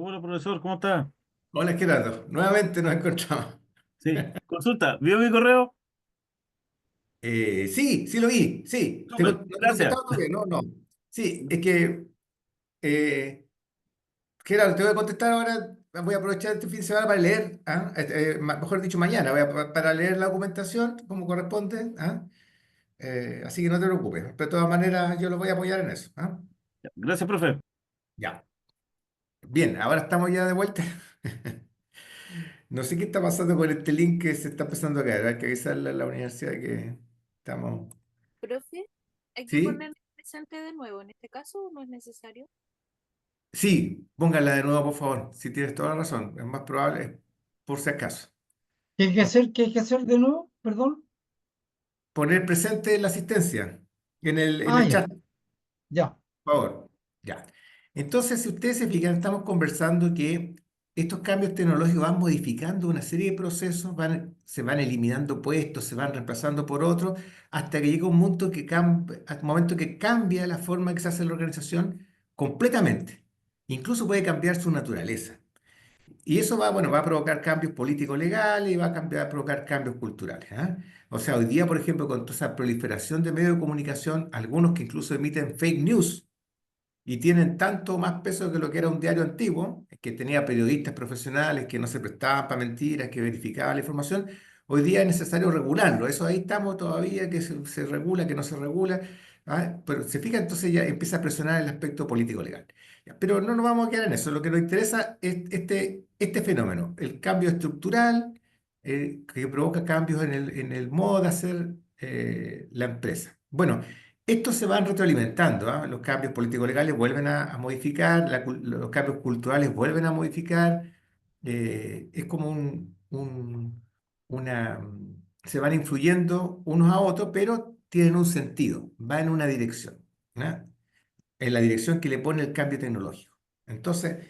Hola, profesor, ¿cómo está? Hola Gerardo, nuevamente nos encontramos. Sí, consulta, ¿vio mi correo? Sí, sí lo vi, sí. Súper, No te he gracias. contestado todavía, no, no. Sí, es que, eh, Gerardo, te voy a contestar ahora. Voy a aprovechar este fin de semana para leer, mejor dicho, mañana, para leer la documentación como corresponde. Así que no te preocupes. Pero de todas maneras, yo los voy a apoyar en eso. Gracias, profe. Ya. Bien, ahora estamos ya de vuelta. No sé qué está pasando con este link que se está empezando a caer. Hay que avisarle a la universidad que estamos. Profe, hay que ¿Sí? poner presente de nuevo. En este caso no es necesario. Sí, póngala de nuevo, por favor. Si tienes toda la razón. Es más probable, por si acaso. ¿Qué hay que hacer? ¿Qué hay que hacer de nuevo? Perdón. Poner presente la asistencia en Ah, el ya, chat, ya. por favor. Ya. Entonces, si ustedes se fijan, estamos conversando que estos cambios tecnológicos van modificando una serie de procesos, se van eliminando puestos, se van reemplazando por otros, hasta que llega un punto al momento que cambia la forma en que se hace la organización completamente. Incluso puede cambiar su naturaleza. Y eso va, bueno, va a provocar cambios políticos legales y a provocar cambios culturales. O sea, hoy día, por ejemplo, con toda esa proliferación de medios de comunicación, algunos que incluso emiten fake news y tienen tanto más peso que lo que era un diario antiguo, que tenía periodistas profesionales que no se prestaban para mentiras, que verificaban la información, hoy día es necesario regularlo. Eso ahí estamos todavía, que se regula, que no se regula. Pero se fija, entonces ya empieza a presionar el aspecto político legal. Ya, pero no nos vamos a quedar en eso. Lo que nos interesa es este fenómeno, el cambio estructural que provoca cambios en el modo de hacer la empresa. Bueno, estos se van retroalimentando, Los cambios político-legales vuelven a modificar, los cambios culturales vuelven a modificar. Es como se van influyendo unos a otros, pero tienen un sentido, va en una dirección, ¿no? En la dirección que le pone el cambio tecnológico. Entonces,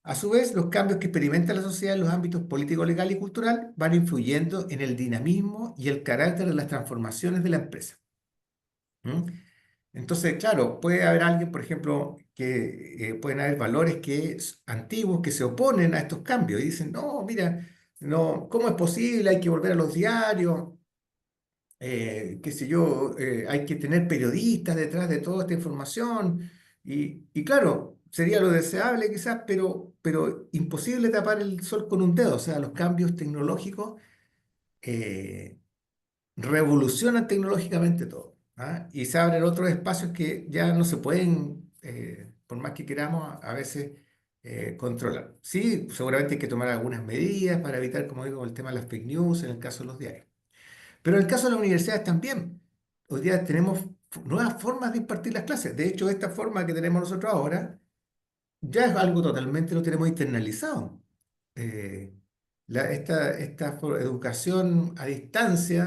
a su vez, los cambios que experimenta la sociedad en los ámbitos político, legal y cultural van influyendo en el dinamismo y el carácter de las transformaciones de la empresa. ¿Mm? Entonces, claro, puede haber alguien, por ejemplo, que pueden haber valores antiguos que se oponen a estos cambios y dicen, no, mira, no, ¿cómo es posible? Hay que volver a los diarios, qué sé yo, hay que tener periodistas detrás de toda esta información. Y claro, sería lo deseable quizás, pero imposible tapar el sol con un dedo. O sea, los cambios tecnológicos eh, revolucionan tecnológicamente todo. Y se abren otros espacios que ya no se pueden, por más que queramos, a veces controlar. Sí, seguramente hay que tomar algunas medidas para evitar, como digo, el tema de las fake news en el caso de los diarios. Pero en el caso de las universidades también. Hoy día tenemos nuevas formas de impartir las clases. De hecho, esta forma que tenemos nosotros ahora ya es algo totalmente lo tenemos internalizado. Eh, educación a distancia,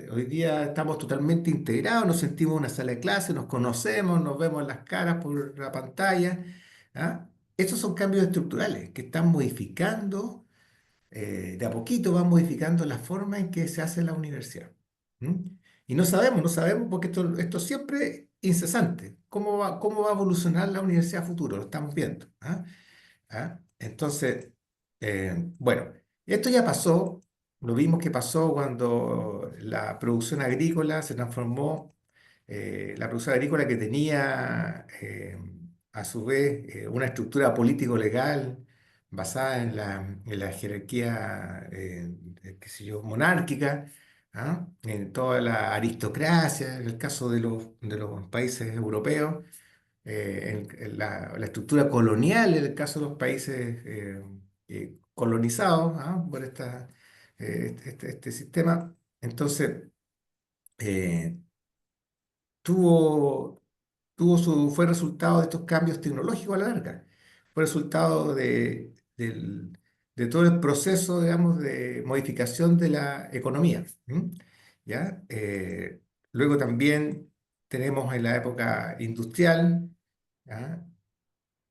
hoy día estamos totalmente integrados, nos sentimos en una sala de clase, nos conocemos, nos vemos las caras por la pantalla. Estos son cambios estructurales que están modificando, de a poquito van modificando la forma en que se hace la universidad. ¿Mm? Y no sabemos porque esto siempre es incesante. Cómo va a evolucionar la universidad a futuro? Lo estamos viendo. Entonces, bueno, esto ya pasó, lo vimos que pasó cuando la producción agrícola se transformó, la producción agrícola que tenía a su vez una estructura político-legal basada en la jerarquía, qué sé yo, monárquica, en toda la aristocracia, en el caso de los países europeos la estructura colonial en el caso de los países colonizados por este sistema. Entonces, eh, tuvo, fue resultado de estos cambios tecnológicos a la larga. Fue resultado de todo el proceso, digamos, de modificación de la economía. ¿Ya? Luego también tenemos en la época industrial, ¿ya?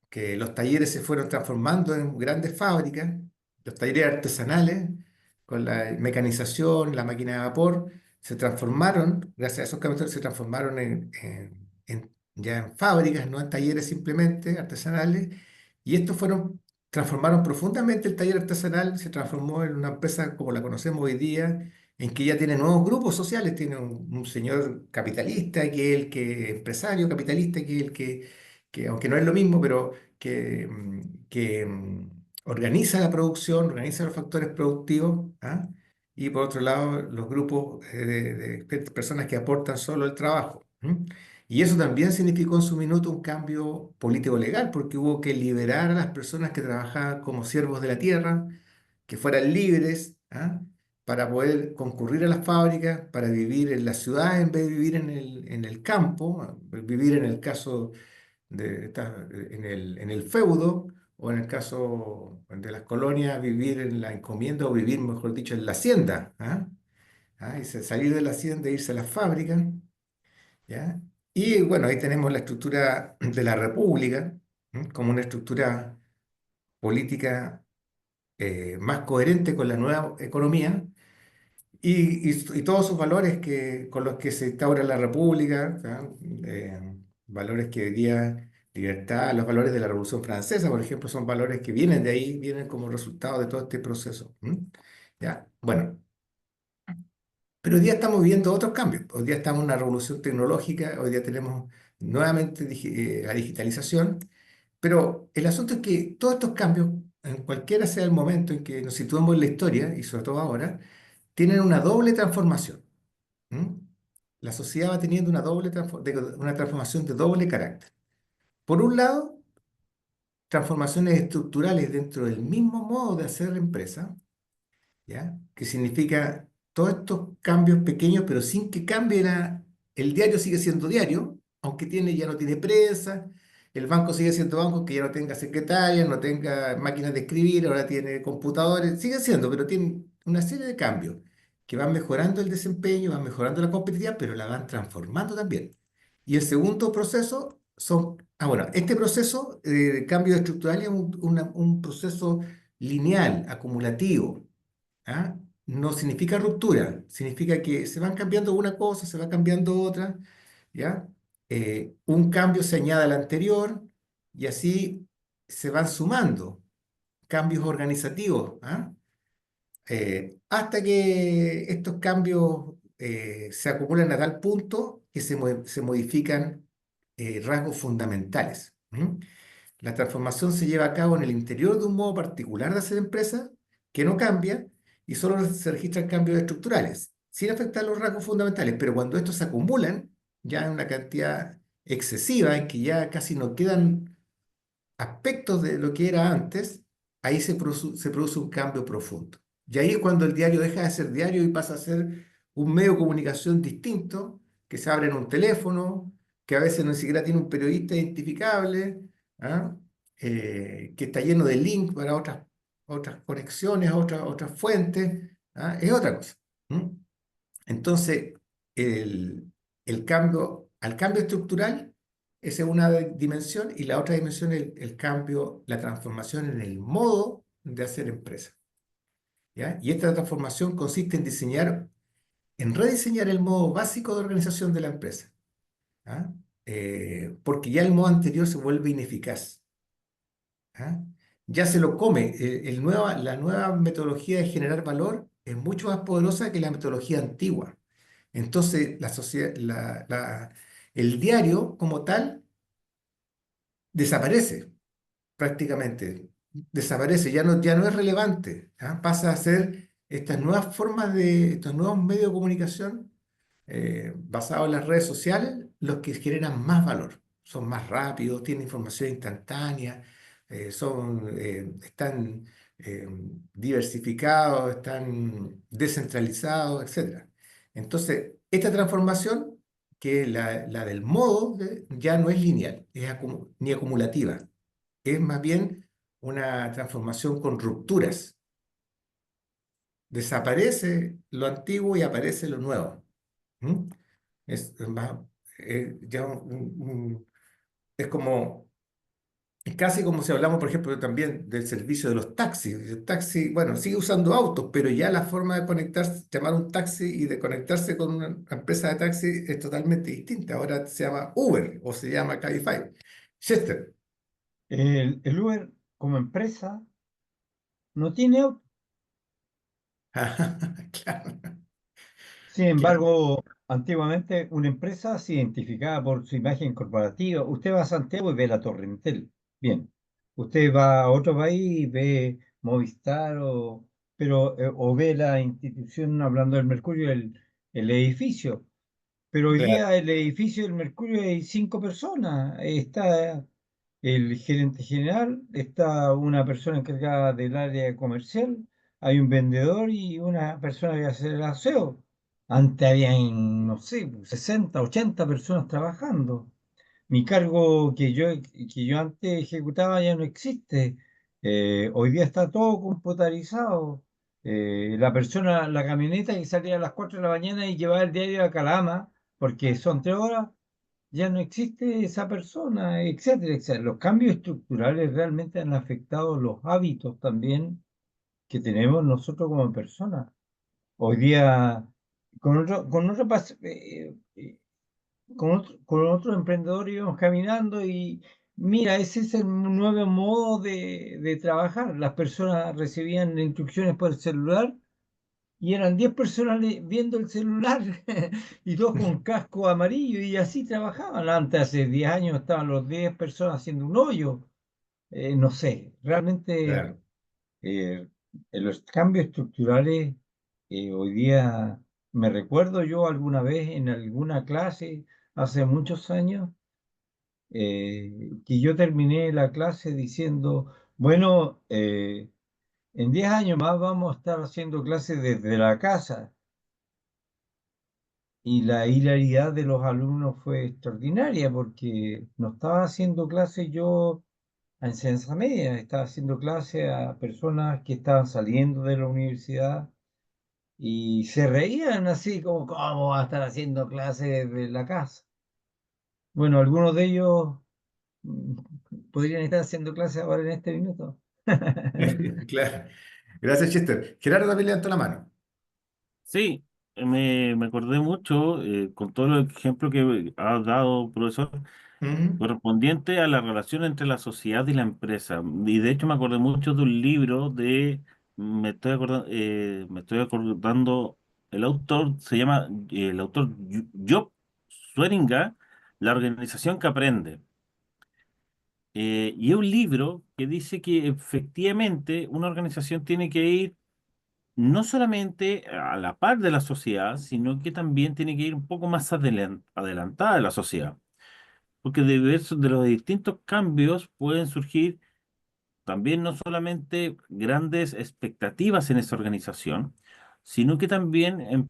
Que los talleres se fueron transformando en grandes fábricas, los talleres artesanales, con la mecanización, la máquina de vapor, se transformaron, gracias a esos cambios, se transformaron ya en fábricas, no en talleres simplemente artesanales, y estos fueron transformaron profundamente el taller artesanal, se transformó en una empresa como la conocemos hoy día, en que ya tiene nuevos grupos sociales, tiene un señor capitalista, que es el que, empresario capitalista, que es el que aunque no es lo mismo, pero que organiza la producción, organiza los factores productivos, ¿ah? Y por otro lado, los grupos de personas que aportan solo el trabajo. ¿Mm? Y eso también significó en su minuto un cambio político-legal, porque hubo que liberar a las personas que trabajaban como siervos de la tierra, que fueran libres, ¿ah? Para poder concurrir a las fábricas, para vivir en la ciudad en vez de vivir en el campo, vivir en el caso en el feudo, o en el caso de las colonias, vivir en la encomienda o vivir, mejor dicho, en la hacienda, ¿ah? Y salir de la hacienda e irse a las fábricas. ¿Ya? Y bueno, ahí tenemos la estructura de la República, ¿m? Como una estructura política más coherente con la nueva economía y todos sus valores con los que se instaura la República, ¿ya? Valores que hoy día, libertad, los valores de la Revolución Francesa, por ejemplo, son valores que vienen de ahí, vienen como resultado de todo este proceso. ¿Ya? Bueno. Pero hoy día estamos viviendo otros cambios. Hoy día estamos en una revolución tecnológica, hoy día tenemos nuevamente la digitalización, pero el asunto es que todos estos cambios, en cualquiera sea el momento en que nos situemos en la historia, y sobre todo ahora, tienen una doble transformación. ¿Mm? La sociedad va teniendo una transformación de doble carácter. Por un lado, transformaciones estructurales dentro del mismo modo de hacer empresa, ¿ya? Que significa todos estos cambios pequeños, pero sin que cambie el diario sigue siendo diario, aunque ya no tiene prensa, el banco sigue siendo banco, aunque ya no tenga secretarias, no tenga máquinas de escribir, ahora tiene computadores, sigue siendo, pero tiene una serie de cambios que van mejorando el desempeño, van mejorando la competitividad, pero la van transformando también. Y el segundo proceso bueno, este proceso de cambio estructural es un proceso lineal, acumulativo. ¿Ah? No significa ruptura, significa que se van cambiando una cosa, se va cambiando otra, ¿ya? Un cambio se añade al anterior y así se van sumando cambios organizativos, ¿ah? Hasta que estos cambios se acumulan a tal punto que se modifican rasgos fundamentales. ¿M? La transformación se lleva a cabo en el interior de un modo particular de hacer empresa que no cambia y solo se registran cambios estructurales, sin afectar los rasgos fundamentales. Pero cuando estos se acumulan, ya en una cantidad excesiva, en que ya casi no quedan aspectos de lo que era antes, ahí se produce un cambio profundo. Y ahí es cuando el diario deja de ser diario y pasa a ser un medio de comunicación distinto, que se abre en un teléfono, que a veces no ni siquiera tiene un periodista identificable, ¿ah? Que está lleno de links para otras conexiones, otras fuentes, ¿ah? Es otra cosa. ¿M? Entonces, al cambio estructural, esa es una dimensión, y la otra dimensión es el cambio, la transformación en el modo de hacer empresa. ¿Ya? Y esta transformación consiste en rediseñar el modo básico de organización de la empresa. ¿Ah? Porque ya el modo anterior se vuelve ineficaz. ¿Ah? Ya se lo come. La nueva metodología de generar valor es mucho más poderosa que la metodología antigua. Entonces, el diario como tal desaparece prácticamente. Desaparece, ya no es relevante. ¿Ah? Pasa a ser estas nuevas formas estos nuevos medios de comunicación basados en las redes sociales los que generan más valor. Son más rápidos, tienen información instantánea, están eh, diversificados, están descentralizados, etcétera. Entonces, esta transformación, que es la del modo, ya no es lineal, ni acumulativa, es más bien una transformación con rupturas. Desaparece lo antiguo y aparece lo nuevo. ¿Mm? Es más, ya es como, es casi como si hablamos, por ejemplo, también del servicio de los taxis. El taxi, bueno, sigue usando autos, pero ya la forma de conectarse, llamar un taxi y de conectarse con una empresa de taxi es totalmente distinta. Ahora se llama Uber o se llama Cabify. Chester. El Uber como empresa no tiene auto. Claro, Sin claro. embargo, antiguamente una empresa se identificaba por su imagen corporativa. Usted va a Santiago y ve la Torre Entel. Bien. Usted va a otro país y ve Movistar o ve la institución, hablando del Mercurio, el edificio. Pero hoy Claro. día el edificio del Mercurio hay 5 personas. Está el gerente general, está una persona encargada del área comercial, hay un vendedor y una persona que hace el aseo. Antes habían, no sé, 60, 80 personas trabajando. Mi cargo que yo antes ejecutaba ya no existe. Hoy día está todo computarizado. La camioneta que salía a las 4 de la mañana y llevaba el diario a Calama, porque son 3 horas, ya no existe esa persona, etcétera, etcétera. Los cambios estructurales realmente han afectado los hábitos también que tenemos nosotros como personas. Hoy día, con otro emprendedor íbamos caminando y mira, ese es el nuevo modo de trabajar. Las personas recibían instrucciones por el celular y eran 10 personas viendo el celular y todos con casco amarillo y así trabajaban. Antes, hace 10 años, estaban los 10 personas haciendo un hoyo. No sé, realmente Claro. eh, los cambios estructurales hoy día, me recuerdo yo alguna vez en alguna clase, hace muchos años, que yo terminé la clase diciendo, bueno, en 10 años más vamos a estar haciendo clases desde la casa. Y la hilaridad de los alumnos fue extraordinaria porque no estaba haciendo clases yo a enseñanza media, estaba haciendo clases a personas que estaban saliendo de la universidad y se reían así como, ¿cómo va a estar haciendo clases desde la casa? Bueno, algunos de ellos mm, podrían estar haciendo clases ahora en este minuto. Claro. Gracias, Chester. Gerardo también levantó la mano. Sí, me acordé mucho con todos los ejemplos que ha dado, profesor, Ujú. correspondiente a la relación entre la sociedad y la empresa. Y de hecho me acordé mucho de un libro me estoy acordando, el autor se llama, el autor Job Swearinga, La organización que aprende. Y es un libro que dice que efectivamente una organización tiene que ir no solamente a la par de la sociedad, sino que también tiene que ir un poco más adelantada de la sociedad, porque de los distintos cambios pueden surgir también no solamente grandes expectativas en esa organización, sino que también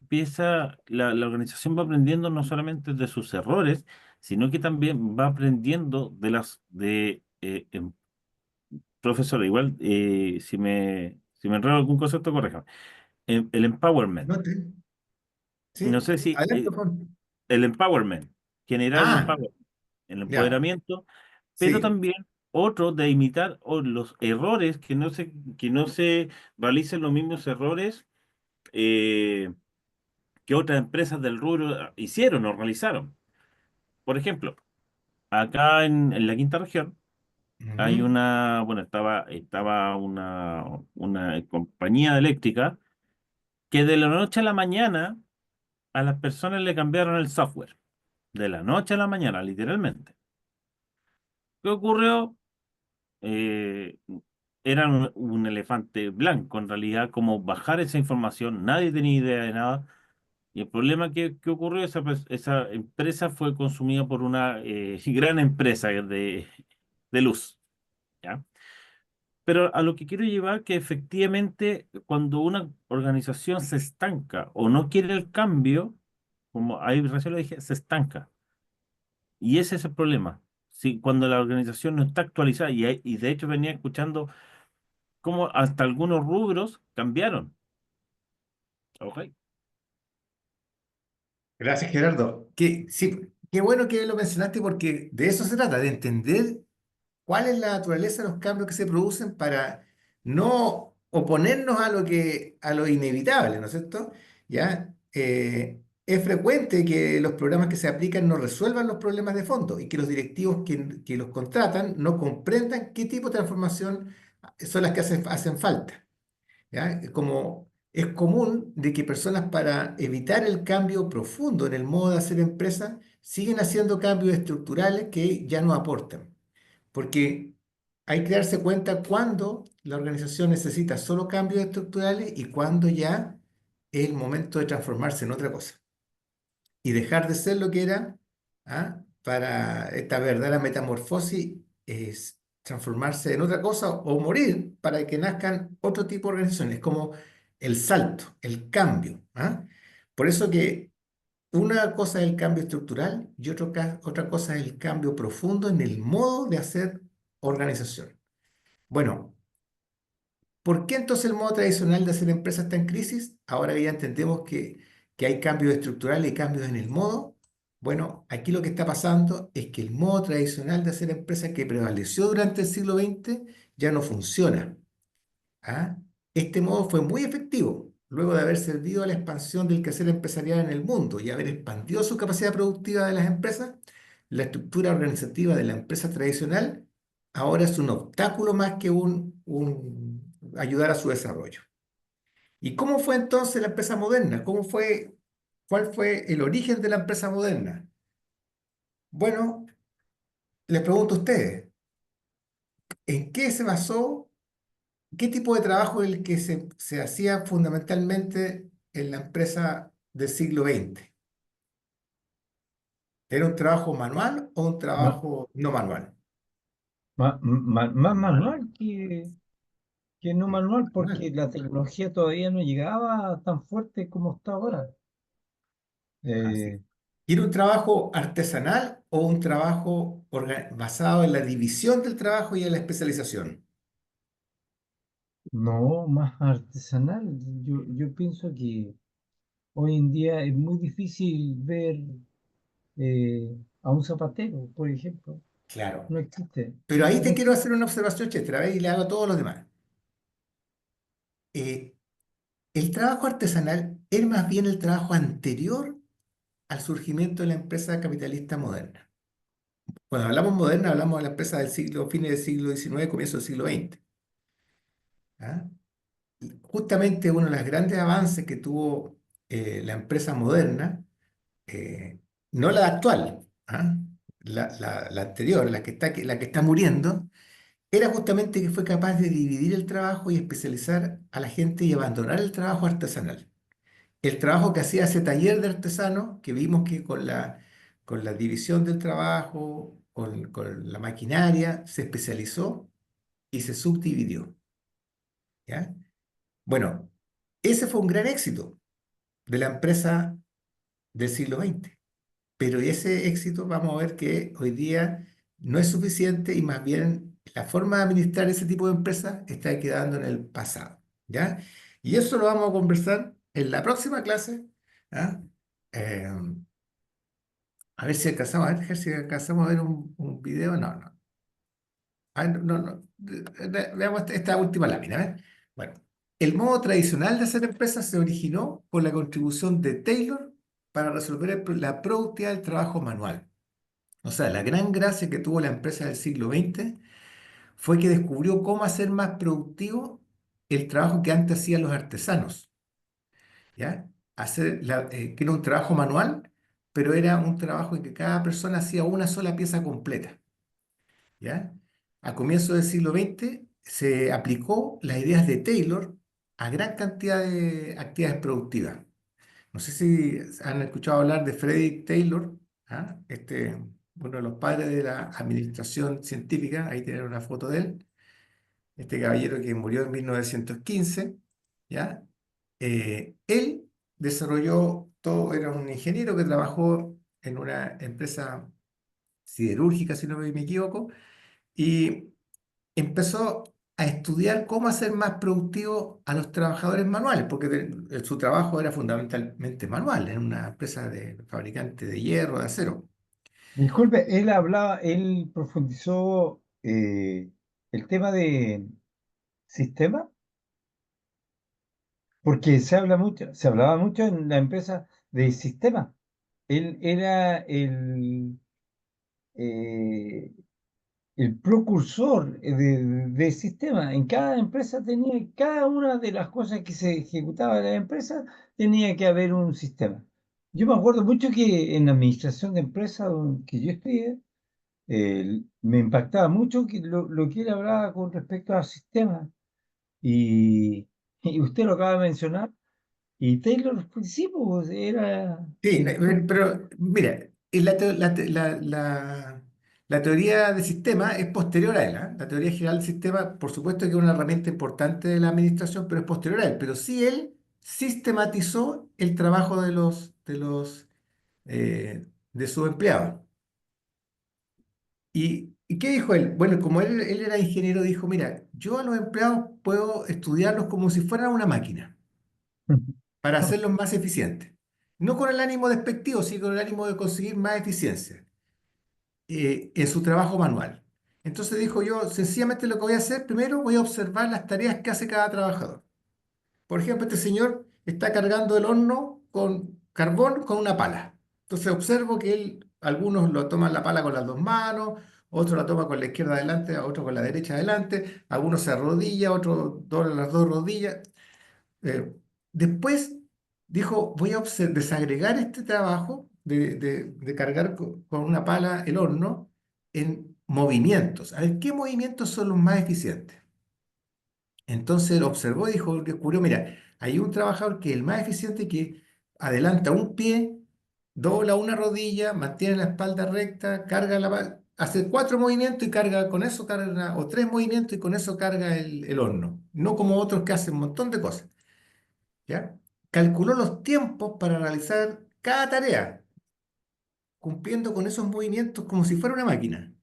la organización va aprendiendo no solamente de sus errores, sino que también va aprendiendo profesor, igual, si me enredo algún concepto, corríjame. El empowerment. ¿No No Sí, sé si adelante, Juan. el empowerment, generar un Ah, empowerment, el ya, empoderamiento, pero sí. también otro de imitar los errores, que no se realicen los mismos errores eh, que otras empresas del rubro hicieron o realizaron. Por ejemplo, acá en la quinta región hay Ujú. bueno, estaba una compañía eléctrica que de la noche a la mañana a las personas le cambiaron el software. De la noche a la mañana, literalmente. ¿Qué ocurrió? Eh, Era un elefante blanco, en realidad, como bajar esa información, nadie tenía idea de nada. Y el problema que ocurrió, esa empresa fue consumida por una gran empresa de luz, ¿ya? Pero a lo que quiero llevar que efectivamente cuando una organización se estanca o no quiere el cambio, como ahí recién lo dije, se estanca. Y ese es el problema. Sí, cuando la organización no está actualizada, y de hecho venía escuchando cómo hasta algunos rubros cambiaron. ¿Ok? Gracias, Gerardo. Sí, qué bueno que lo mencionaste porque de eso se trata, de entender cuál es la naturaleza de los cambios que se producen para no oponernos a lo inevitable, ¿no es cierto? ¿Ya? Es frecuente que los programas que se aplican no resuelvan los problemas de fondo y que los directivos que los contratan no comprendan qué tipo de transformación son las que hacen falta. ¿ya? Es común de que personas para evitar el cambio profundo en el modo de hacer empresa siguen haciendo cambios estructurales que ya no aportan. Porque hay que darse cuenta cuándo la organización necesita solo cambios estructurales y cuándo ya es el momento de transformarse en otra cosa y dejar de ser lo que era, ¿ah? Para esta verdadera metamorfosis es transformarse en otra cosa o morir para que nazcan otro tipo de organizaciones, como el salto, el cambio, ¿ah? Por eso que una cosa es el cambio estructural y otra cosa es el cambio profundo en el modo de hacer organización. Bueno, ¿por qué entonces el modo tradicional de hacer empresa está en crisis? Ahora que ya entendemos que hay cambios estructurales y cambios en el modo. Bueno, aquí lo que está pasando es que el modo tradicional de hacer empresa que prevaleció durante el siglo XX ya no funciona. ¿Ah? Este modo fue muy efectivo luego de haber servido a la expansión del quehacer empresarial en el mundo y haber expandido su capacidad productiva de las empresas. La estructura organizativa de la empresa tradicional ahora es un obstáculo más que un ayudar a su desarrollo. ¿Y cómo fue entonces la empresa moderna? ¿Cuál fue el origen de la empresa moderna? Bueno, les pregunto a ustedes, ¿en qué se basó? ¿Qué tipo de trabajo es el que se hacía fundamentalmente en la empresa del siglo XX? ¿Era un trabajo manual o un Ma- trabajo no manual? más Manual. manual que no manual, porque Manual. la tecnología todavía no llegaba tan fuerte como está ahora. Así. Eh, ¿Era un trabajo artesanal o un trabajo basado en la división del trabajo y en la especialización? no, más artesanal. Yo pienso que hoy en día es muy difícil ver a un zapatero, por ejemplo. Claro. No existe. Pero ahí No te quiero existe. hacer una observación, Chester, a ver, y le hago a todos los demás. Eh, el trabajo artesanal era más bien el trabajo anterior al surgimiento de la empresa capitalista moderna. Cuando hablamos moderna, hablamos de la empresa del siglo, fines del siglo XIX, comienzo del siglo XX. ¿Ah? Y justamente uno de los grandes avances que tuvo la empresa moderna, eh, no la actual, ¿ah? La anterior, la que está muriendo, era justamente que fue capaz de dividir el trabajo y especializar a la gente y abandonar el trabajo artesanal. El trabajo que hacía ese taller de artesanos, que vimos que con la división del trabajo, con la maquinaria, se especializó y se subdividió. ¿Ya? Bueno, ese fue un gran éxito de la empresa del siglo XX, pero ese éxito vamos a ver que hoy día no es suficiente y más bien la forma de administrar ese tipo de empresas está quedando en el pasado. ¿Ya? Y eso lo vamos a conversar en la próxima clase. ¿Ah? Eh, a ver si alcanzamos a ver, si alcanzamos a ver un video. No, no. Ah, no, no, no. Veamos esta última lámina. ¿Ves? Bueno, el modo tradicional de hacer empresas se originó con la contribución de Taylor para resolver la productividad del trabajo manual. O sea, la gran gracia que tuvo la empresa del siglo XX fue que descubrió cómo hacer más productivo el trabajo que antes hacían los artesanos. ¿Ya? Que era un trabajo manual, pero era un trabajo en que cada persona hacía una sola pieza completa. ¿Ya? A comienzos del siglo XX se aplicó las ideas de Taylor a gran cantidad de actividades productivas. No sé si han escuchado hablar de Frederick Taylor, ¿ah? Uno de los padres de la administración científica, ahí tienen una foto de él, este caballero que murió en 1915, ¿ya? Él desarrolló todo, era un ingeniero que trabajó en una empresa siderúrgica, si no me equivoco, y empezó a estudiar cómo hacer más productivo a los trabajadores manuales, porque su trabajo era fundamentalmente manual, en una empresa de fabricante de hierro, de acero. Disculpe, él profundizó el tema de sistema, porque se hablaba mucho en la empresa de sistema. Él era eh, el precursor de sistema. En cada empresa tenía, cada una de las cosas que se ejecutaba en la empresa tenía que haber un sistema. Yo me acuerdo mucho que en la administración de empresas que yo estudié, me impactaba mucho lo que él hablaba con respecto a sistemas. Y, y usted lo acaba de mencionar, y Taylor, pues, sí, pues, era Sí, el pro- pero mira, la teoría de sistema es posterior a él, ¿ah? La teoría general del sistema, por supuesto que es una herramienta importante de la administración, pero es posterior a él. Pero sí él sistematizó el trabajo de sus empleados. ¿Y qué dijo él? Bueno, como él era ingeniero, dijo, mira, yo a los empleados puedo estudiarlos como si fueran una máquina para hacerlos más eficientes. No con el ánimo despectivo, sino con el ánimo de conseguir más eficiencia en su trabajo manual. Entonces dijo yo, sencillamente lo que voy a hacer, primero voy a observar las tareas que hace cada trabajador. Por ejemplo, este señor está cargando el horno con carbón con una pala. Entonces observo que algunos lo toman la pala con las dos manos, otros la toman con la izquierda adelante, otros con la derecha adelante, algunos se arrodilla, otros doblan las dos rodillas. Eh, Después dijo, voy a desagregar este trabajo de cargar con una pala el horno en movimientos. A ver, ¿qué movimientos son los más eficientes? Entonces él observó y dijo, descubrió, mira, hay un trabajador que es el más eficiente que adelanta un pie, dobla una rodilla, mantiene la espalda recta, carga hace cuatro movimientos y carga con eso, carga, o tres movimientos y con eso carga el horno. No como otros que hacen un montón de cosas. ¿Ya? Calculó los tiempos para realizar cada tarea, cumpliendo con esos movimientos como si fuera una máquina,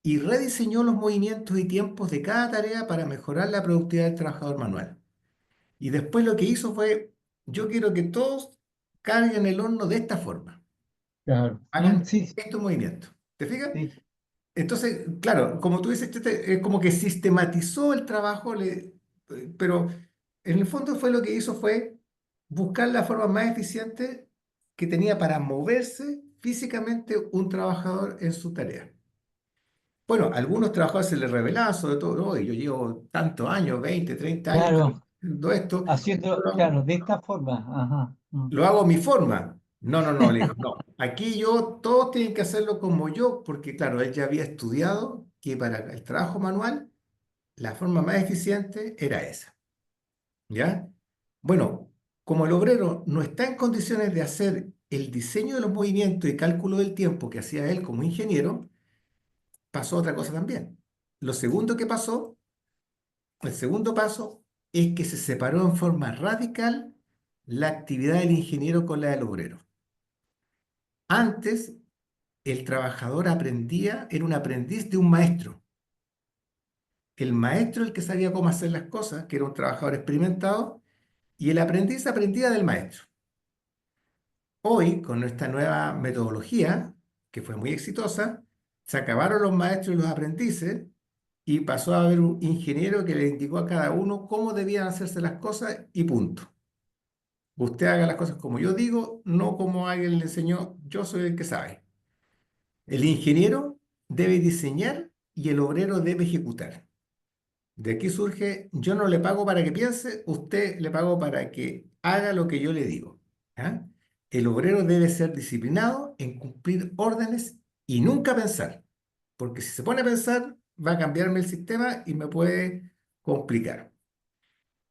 y rediseñó los movimientos y tiempos de cada tarea para mejorar la productividad del trabajador manual. Y después lo que hizo fue, yo quiero que todos carguen el horno de esta forma, Claro. hagan Sí, estos movimientos. ¿Te fijas? sí, Entonces, claro, como tú dices, es como que sistematizó el trabajo, pero en el fondo fue lo que hizo fue buscar la forma más eficiente que tenía para moverse físicamente un trabajador en su tarea. Bueno, a algunos trabajadores se les revelaba, sobre todo, "No, yo llevo tantos años, 20, 30 años claro, haciendo esto, yo haciendo, claro, de esta forma, ajá. lo hago a mi forma. No, no, no, le dijo, no. Aquí todos tienen que hacerlo como yo, porque claro, él ya había estudiado que para el trabajo manual la forma más eficiente era esa, ¿ya? Bueno, como el obrero no está en condiciones de hacer el diseño de los movimientos y cálculo del tiempo que hacía él como ingeniero, pasó otra cosa también. Lo segundo que pasó, el segundo paso, es que se separó en forma radical la actividad del ingeniero con la del obrero. Antes, el trabajador aprendía, era un aprendiz de un maestro. El maestro el que sabía cómo hacer las cosas, que era un trabajador experimentado, y el aprendiz aprendía del maestro. Hoy, con esta nueva metodología, que fue muy exitosa, se acabaron los maestros y los aprendices y pasó a haber un ingeniero que le indicó a cada uno cómo debían hacerse las cosas y punto. Usted haga las cosas como yo digo, no como alguien le enseñó, yo soy el que sabe. El ingeniero debe diseñar y el obrero debe ejecutar. De aquí surge, yo no le pago para que piense, usted le pago para que haga lo que yo le digo. ¿Ah? El obrero debe ser disciplinado en cumplir órdenes y nunca pensar, porque si se pone a pensar, va a cambiarme el sistema y me puede complicar.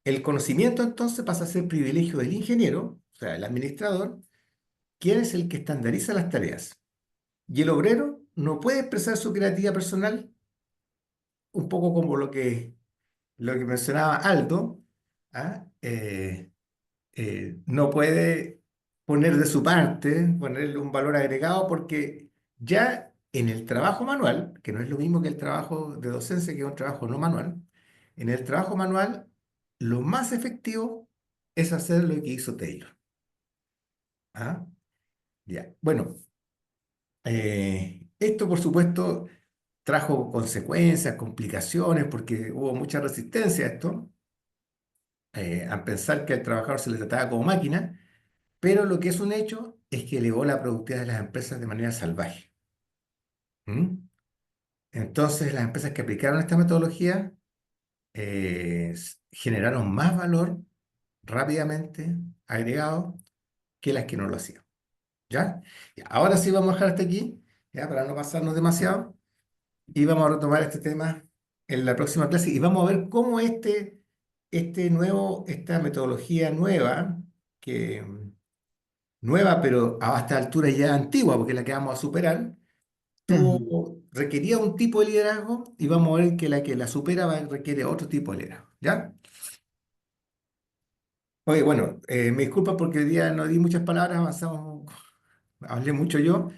El conocimiento entonces pasa a ser privilegio del ingeniero, o sea, el administrador, quien es el que estandariza las tareas. Y el obrero no puede expresar su creatividad personal, un poco como lo que mencionaba Aldo, ¿ah? No puede poner de su parte, ponerle un valor agregado, porque ya en el trabajo manual, que no es lo mismo que el trabajo de docencia, que es un trabajo no manual, en el trabajo manual lo más efectivo es hacer lo que hizo Taylor. ¿Ah? Ya. Bueno, esto por supuesto trajo consecuencias, complicaciones, porque hubo mucha resistencia a esto, a pensar que al trabajador se le trataba como máquina, pero lo que es un hecho es que elevó la productividad de las empresas de manera salvaje. ¿Mm? Entonces, las empresas que aplicaron esta metodología generaron más valor rápidamente agregado que las que no lo hacían. ¿Ya? Y ahora sí vamos a dejar hasta aquí, ya, para no pasarnos demasiado, y vamos a retomar este tema en la próxima clase y vamos a ver cómo esta metodología nueva, que nueva, pero a esta altura ya antigua, porque es la que vamos a superar, requería un tipo de liderazgo y vamos a ver que la supera requiere otro tipo de liderazgo. ¿Ya? Oye, bueno, me disculpa porque hoy día no di muchas palabras, avanzamos, hablé mucho yo,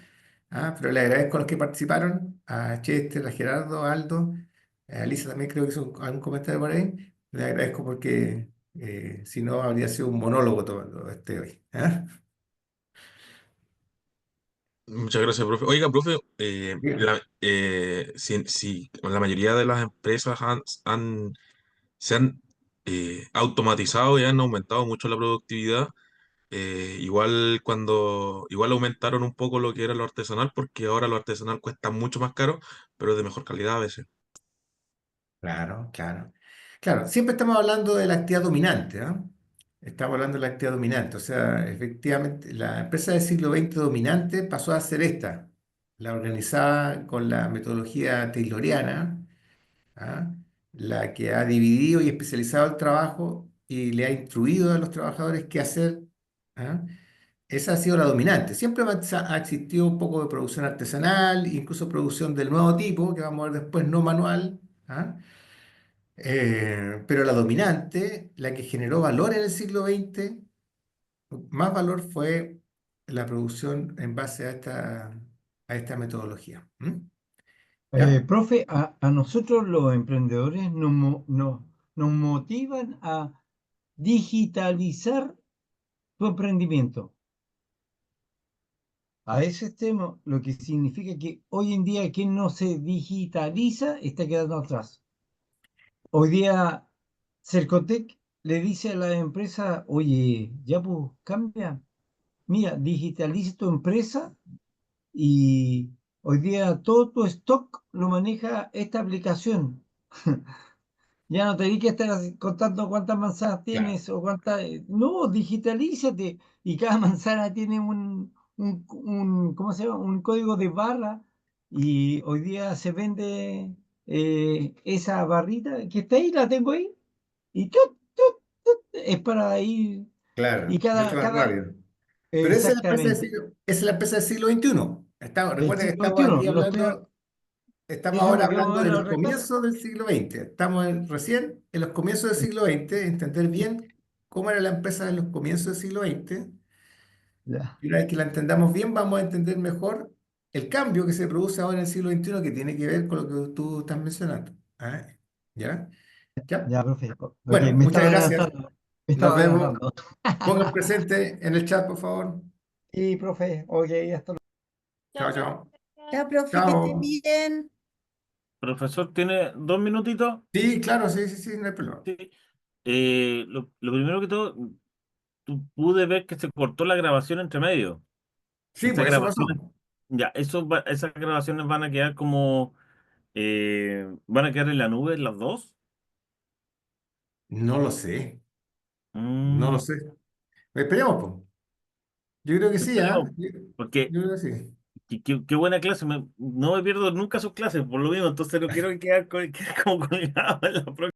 pero le agradezco a los que participaron, a Chester, a Gerardo, a Aldo, a Lisa también creo que hizo algún comentario por ahí. Le agradezco porque si no habría sido un monólogo todo este hoy. ¿Ah? Muchas gracias, profe. Oiga, profe, Bien. si la mayoría de las empresas se han automatizado y han aumentado mucho la productividad, igual aumentaron un poco lo que era lo artesanal, porque ahora lo artesanal cuesta mucho más caro, pero de mejor calidad a veces. Claro, claro. Claro, siempre estamos hablando de la actividad dominante, ¿no? Estamos hablando de la actividad dominante. O sea, efectivamente, la empresa del siglo XX dominante pasó a ser esta, la organizada con la metodología tayloriana, ¿ah? La que ha dividido y especializado el trabajo y le ha instruido a los trabajadores qué hacer. ¿Ah? Esa ha sido la dominante. Siempre ha existido un poco de producción artesanal, incluso producción del nuevo tipo, que vamos a ver después, no manual. ¿Ah? Pero la dominante, la que generó valor en el siglo XX, más valor fue la producción en base a esta metodología. ¿Mm? ¿Ya? Profe, a nosotros los emprendedores nos motivan a digitalizar tu emprendimiento. A ese extremo, lo que significa que hoy en día quien no se digitaliza está quedando atrás. Hoy día Cercotec le dice a la empresa, oye, ya pues cambia, mira, digitaliza tu empresa y hoy día todo tu stock lo maneja esta aplicación. Ya no tenés que estar contando cuántas manzanas Claro, tienes o cuántas. No, digitalízate. Y cada manzana tiene ¿cómo se llama? Un código de barra. Y hoy día se vende esa barrita que está ahí, la tengo ahí. Y es para ir. Y claro, mucho cada, más cada, rápido. Pero exactamente. esa es la empresa del siglo XXI. Del Recuerda que siglo estamos XXI. aquí hablando, estamos Eso es ahora lo que vamos hablando a de ver los ahora, clase. comienzos del siglo XX. Estamos recién en los comienzos del siglo XX, entender bien cómo era la empresa en los comienzos del siglo XX. Ya, Y una vez que la entendamos bien, vamos a entender mejor el cambio que se produce ahora en el siglo XXI que tiene que ver con lo que tú estás mencionando. ¿Ah? ¿Ya? ¿Ya? ya, profe. Ok, Bueno, me muchas estaba gracias. adelantando. Me Nos estaba vemos. adelantando. Pongan presente en el chat, por favor. Sí, profe. Ok, hasta Chao, Chao, chao. profe. Chao, profe, que estés Chao. bien. Profesor, ¿tiene 2 minutitos? Sí, claro, sí, sí, sí, no hay problema. Sí. Lo primero que todo, pude ver que se cortó la grabación entre medio. Sí, Esas pues eso grabaciones, pasó. ya, esas grabaciones van a quedar van a quedar en la nube las dos. No lo sé, no lo Mm, sé. Esperemos, pues. Yo creo que sí, ¿ah? no, Yo, porque yo creo que sí. qué buena clase. No me pierdo nunca sus clases, por lo mismo, entonces no quiero quedar como colgado en la próxima.